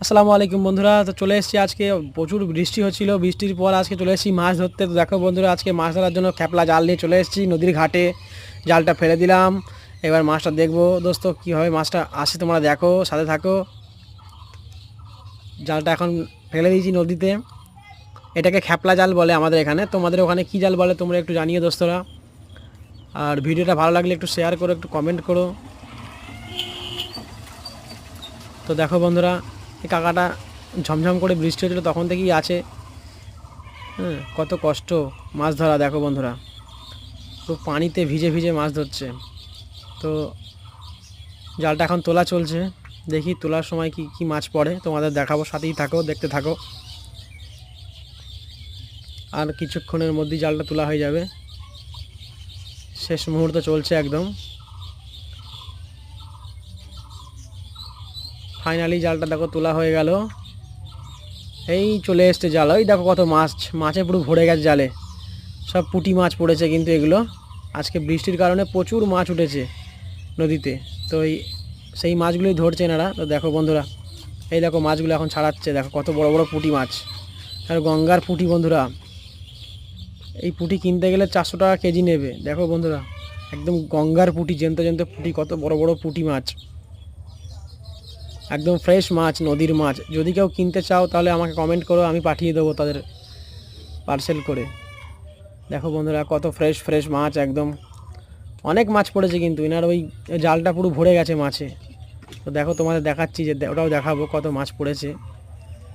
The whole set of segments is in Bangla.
আসসালামু আলাইকুম বন্ধুরা। তো চলে এসেছি, আজকে প্রচুর বৃষ্টি হচ্ছিল, বৃষ্টির পর আজকে চলে এসেছি মাছ ধরতে। তো দেখো বন্ধুরা, আজকে মাছ ধরার জন্য খ্যাপলা জাল নিয়ে চলে এসেছি নদীর ঘাটে। জালটা ফেলে দিলাম, এবার মাছটা দেখবো দোস্ত কীভাবে মাছটা আসে, তোমরা দেখো, সাথে থাকো। জালটা এখন ফেলে দিয়েছি নদীতে, এটাকে খ্যাপলা জাল বলে আমাদের এখানে। তোমাদের ওখানে কী জাল বলে তোমরা একটু জানিয়ে দোস্তরা। আর ভিডিওটা ভালো লাগলে একটু শেয়ার করো, একটু কমেন্ট করো। তো দেখো বন্ধুরা, এই কাকাটা ঝমঝম করে বৃষ্টি হচ্ছিলো তখন থেকেই আছে। হ্যাঁ, কত কষ্ট মাছ ধরা দেখো বন্ধুরা, পুরো পানিতে ভিজে ভিজে মাছ ধরছে। তো জালটা এখন তোলা চলছে, দেখি তোলার সময় কি কি মাছ পড়ে তোমাদের দেখাবো, সাথেই থাকো, দেখতে থাকো। আর কিছুক্ষণের মধ্যেই জালটা তোলা হয়ে যাবে, শেষ মুহূর্ত চলছে একদম। ফাইনালি জালটা দেখো তোলা হয়ে গেল, এই চলে এসছে জাল। ওই দেখো কত মাছ, মাছে পুরো ভরে গেছে জালে, সব পুঁটি মাছ পড়েছে। কিন্তু এগুলো আজকে বৃষ্টির কারণে প্রচুর মাছ উঠেছে নদীতে, তো সেই মাছগুলোই ধরছে এনারা। তো দেখো বন্ধুরা, এই দেখো মাছগুলো এখন ছাড়াচ্ছে, দেখো কত বড় বড় পুঁটি মাছ, আর গঙ্গার পুঁটি বন্ধুরা। এই পুঁটি কিনতে গেলে 400 টাকা কেজি নেবে। দেখো বন্ধুরা, একদম গঙ্গার পুঁটি, জ্যান্ত জ্যান্ত পুঁটি, কত বড় বড় পুঁটি মাছ, একদম ফ্রেশ মাছ, নদীর মাছ। যদি কেউ কিনতে চাও তাহলে আমাকে কমেন্ট করো, আমি পাঠিয়ে দেবো তাদের পার্সেল করে। দেখো বন্ধুরা, কত ফ্রেশ ফ্রেশ মাছ, একদম অনেক মাছ পড়েছে। কিন্তু এনার ওই জালটা পুরো ভরে গেছে মাছে। তো দেখো তোমাদের দেখাচ্ছি, যে ওটাও দেখাবো কত মাছ পড়েছে,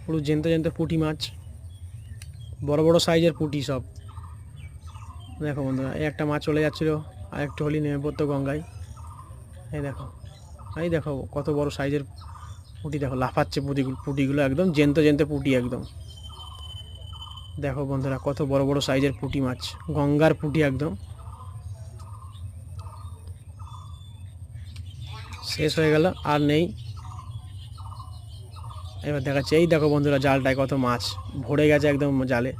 পুরো জ্যান্ত জ্যান্ত পুঁটি মাছ, বড় বড় সাইজের পুঁটি সব। দেখো বন্ধুরা, এই একটা মাছ চলে যাচ্ছিলো, আর একটু হলি নেমে পড়তো গঙ্গায়। এই দেখো, এই দেখো কত বড় সাইজের পুঁটি, দেখো লাফাচ্ছে পুঁটিগুলো একদম জ্যান্ত জ্যান্ত পুঁটি একদম। দেখো বন্ধুরা, কত বড় বড় সাইজের পুঁটি মাছ, গঙ্গার পুঁটি একদম। শেষ হয়ে গেল, আর নেই। এবার দেখাচ্ছি, এই দেখো বন্ধুরা, জালটায় কত মাছ ভরে গেছে একদম জালে।